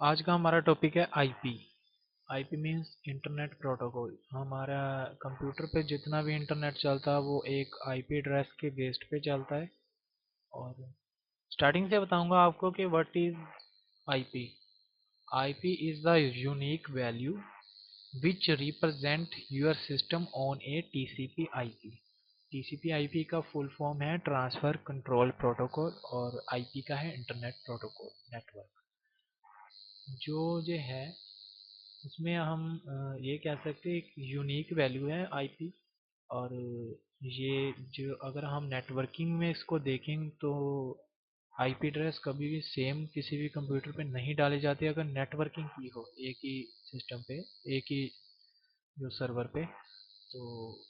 आज का हमारा टॉपिक है IP. IP means internet protocol. हमारा कंप्यूटर पे जितना भी इंटरनेट चलता है वो एक आईपी एड्रेस के बेस्ड पे चलता है। और स्टार्टिंग से बताऊंगा आपको कि what is IP. IP is the unique value which represent your system on A TCP IP. TCP IP का फुल फॉर्म है ट्रांसफर कंट्रोल प्रोटोकॉल और आईपी का है इंटरनेट प्रोटोकॉल नेटवर्क। जो है उसमें हम ये कह सकते हैं एक यूनिक वैल्यू है आईपी। और ये जो अगर हम नेटवर्किंग में इसको देखें तो आईपी एड्रेस कभी भी सेम किसी भी कंप्यूटर पे नहीं डाली जाती अगर नेटवर्किंग की हो एक ही सिस्टम पे, एक ही जो सर्वर पे। तो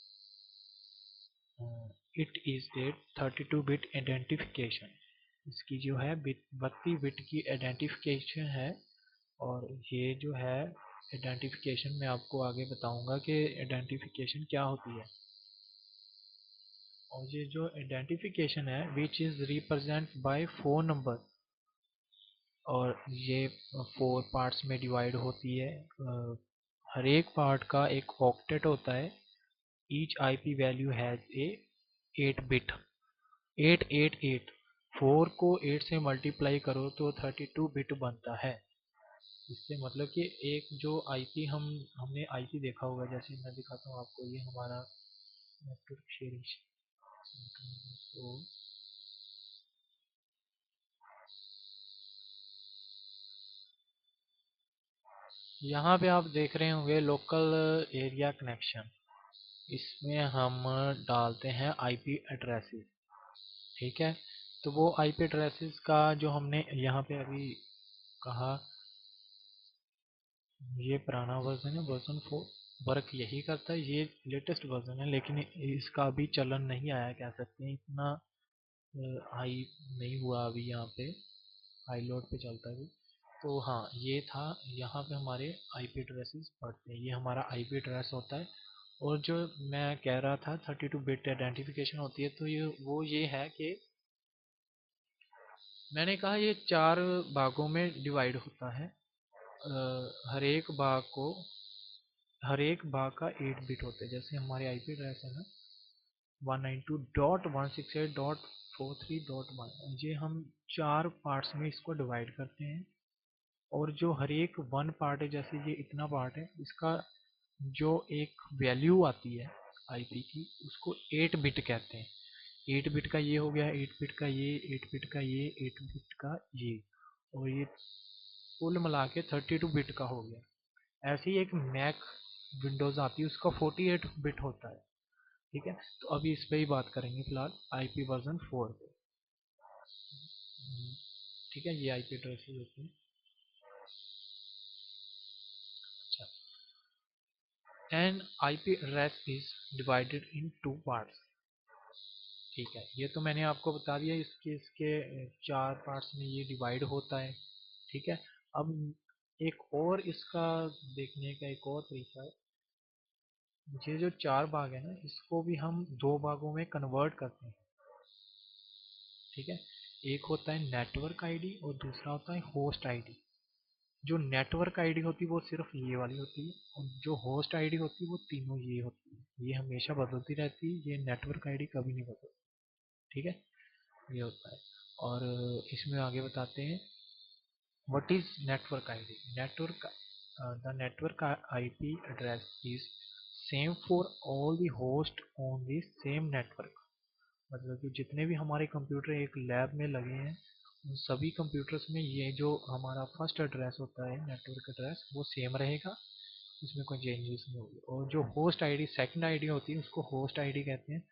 it is a 32 bit identification. इसकी जो है 32 बिट की आइडेंटिफिकेशन है। और ये जो है आइडेंटिफिकेशन मैं आपको आगे बताऊंगा कि आइडेंटिफिकेशन क्या होती है। और ये जो आइडेंटिफिकेशन है which is represent by 4 number. और ये 4 पार्ट्स में डिवाइड होती है। हर एक पार्ट का एक ऑक्टेट होता है। Each IP value has a 8 bit. 888। 4 को 8 से मल्टीप्लाई करो तो 32 बिट बनता है। इससे मतलब कि एक जो आईपी हमने आईपी देखा होगा, जैसे मैं दिखाता हूँ आपको, ये हमारा नेटवर्क शेयरिंग। तो यहाँ पे आप देख रहे होंगे लोकल एरिया कनेक्शन। इसमें हम डालते हैं आईपी एड्रेसेस। ठीक है। तो वो आईपी एड्रेसेस का जो हमने यहाँ पे अभी कहा, ये पुराना वर्जन है, वर्जन 4 वर्क यही करता है। ये लेटेस्ट वर्जन है लेकिन इसका अभी चलन नहीं आया कह सकते हैं, इतना हाई नहीं हुआ अभी यहाँ पे। हाई लोड पे चलता है अभी। तो हाँ, ये था। यहाँ पे हमारे आईपी एड्रेसेस पढ़ते हैं, ये हमारा आईपी एड्रेस होता है। और जो मैं कह रहा था 32 बिट आइडेंटिफिकेशन होती है, तो ये है कि मैंने कहा ये 4 भागों में डिवाइड होता है। हर एक भाग को, हर एक भाग का 8 बिट होता है। जैसे हमारे आईपी एड्रेस है ना 192.168.43.1, ये हम 4 पार्ट्स में इसको डिवाइड करते हैं। और जो हर एक वन पार्ट है, जैसे ये इतना पार्ट है, इसका जो एक वैल्यू आती है आईपी की, उसको 8 बिट कहते हैं। 8 बिट का ये हो गया, 8 बिट का ये, 8 बिट का ये, 8 बिट का ये। और ये कुल मिला के 32 बिट का हो गया। ऐसे ही एक मैक विंडोज आती है, उसका 48 बिट होता है। ठीक है। तो अभी इस पे ही बात करेंगे फिलहाल, आईपी वर्जन 4 पे। ठीक है, ये आईपी एड्रेस होते हैं। अच्छा। N IP address is divided in 2 parts. ठीक है, ये तो मैंने आपको बता दिया, इसके 4 पार्ट्स में ये डिवाइड होता है। ठीक है। अब एक और इसका देखने का एक और तरीका है। ये जो 4 भाग है ना, इसको भी हम 2 भागों में कन्वर्ट करते हैं। ठीक है। एक होता है नेटवर्क आईडी और दूसरा होता है होस्ट आईडी। जो नेटवर्क आईडी होती है वो सिर्फ ये वाली होती है, और जो होस्ट आईडी होती है वो तीनों ये होती है। ये हमेशा बदलती रहती है, ये नेटवर्क आईडी कभी नहीं बदलती। ठीक है। ये होता है। और इसमें आगे बताते हैं what is network ID. Network the network IP address is same for all the host on the same network. मतलब कि जितने भी हमारे कंप्यूटर एक लैब में लगे हैं, उन सभी कंप्यूटर्स में ये जो हमारा फर्स्ट एड्रेस होता है नेटवर्क एड्रेस, वो सेम रहेगा। उसमें कोई चेंजेस नहीं होगी। और जो होस्ट आईडी सेकंड आईडी होती है उसको होस्ट आईडी कहते हैं।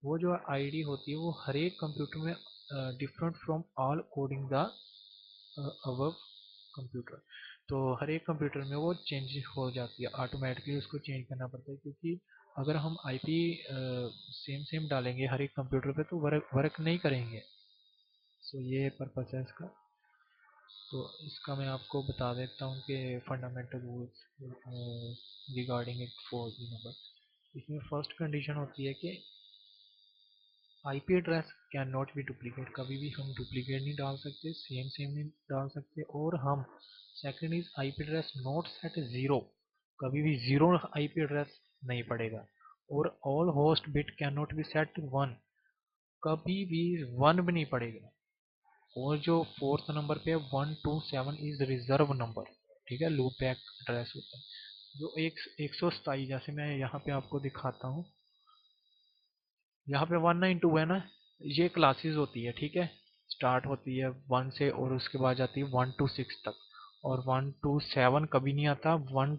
वो जो आईडी होती है वो हर एक कंप्यूटर में different from all coding the above computer. तो हर एक कंप्यूटर में वो चेंज हो जाती है, ऑटोमेटिकली उसको चेंज करना पड़ता है, क्योंकि अगर हम आईपी सेम सेम डालेंगे हर एक कंप्यूटर पे तो वर्क वर्क नहीं करेंगे। सो ये पर्पस है इसका। तो इसका मैं आपको बता देता हूँ कि fundamental rules regarding it 4 G number. इसमें फर्स्ट कंडीशन होती है कि IP address can not be duplicate, कभी भी हम डुप्लीकेट नहीं डाल सकते, सेम सेम नहीं डाल सकते। और हम second is IP address not set zero, कभी भी जीरो आईपी एड्रेस नहीं पड़ेगा। और all host bit can not B set one, कभी भी वन भी नहीं पड़ेगा। और जो फोर्थ नंबर पे 127 इज रिजर्व नंबर, ठीक है, लूप बैक एड्रेस होता है। जो 127, जैसे मैं यहाँ पे आपको दिखाता हूँ, यहाँ पे 192 है ना, ये क्लासेस होती है, ठीक है, स्टार्ट होती है 1 से और उसके बाद जाती है 1 to 6 तक। और 1 to 7 कभी नहीं आता, 1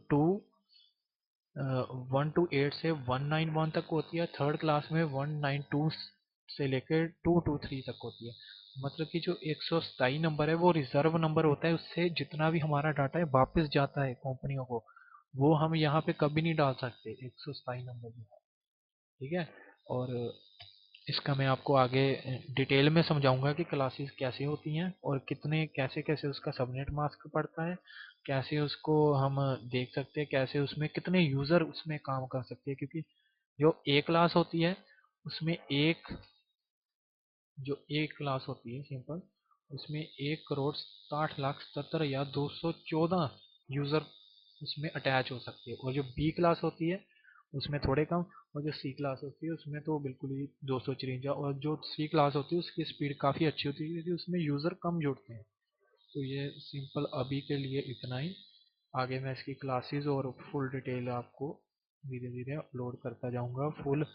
to 8 से 191 तक होती है। थर्ड क्लास में 192 से लेकर 223 तक होती है। मतलब कि जो 127 नंबर है वो रिजर्व नंबर होता है, उससे जितना भी हमारा डाटा है वापस जाता है कंपनियों को, वो हम यहाँ पे कभी नहीं डाल सकते 127 नंबर जो है, ठीक है। और इसका मैं आपको आगे डिटेल में समझाऊंगा कि क्लासेस कैसे होती हैं और कितने कैसे कैसे उसका सबनेट मास्क पड़ता है, कैसे उसको हम देख सकते हैं, कैसे उसमें कितने यूज़र उसमें काम कर सकते हैं। क्योंकि जो एक क्लास होती है उसमें एक क्लास होती है सिंपल, उसमें 1,60,77,000 या 214 यूज़र उसमें अटैच हो सकते हैं। और जो बी क्लास होती है उसमें थोड़े कम, और जो सी क्लास होती है उसमें तो बिल्कुल ही 254। और जो सी क्लास होती है उसकी स्पीड काफ़ी अच्छी होती है क्योंकि उसमें यूज़र कम जुड़ते हैं। तो ये सिंपल अभी के लिए इतना ही। आगे मैं इसकी क्लासेस और फुल डिटेल आपको धीरे धीरे अपलोड करता जाऊंगा, फुल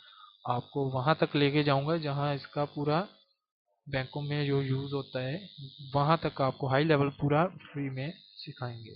आपको वहां तक लेके जाऊंगा जहां इसका पूरा बैंकों में जो यूज़ होता है, वहां तक आपको हाई लेवल पूरा फ्री में सिखाएंगे।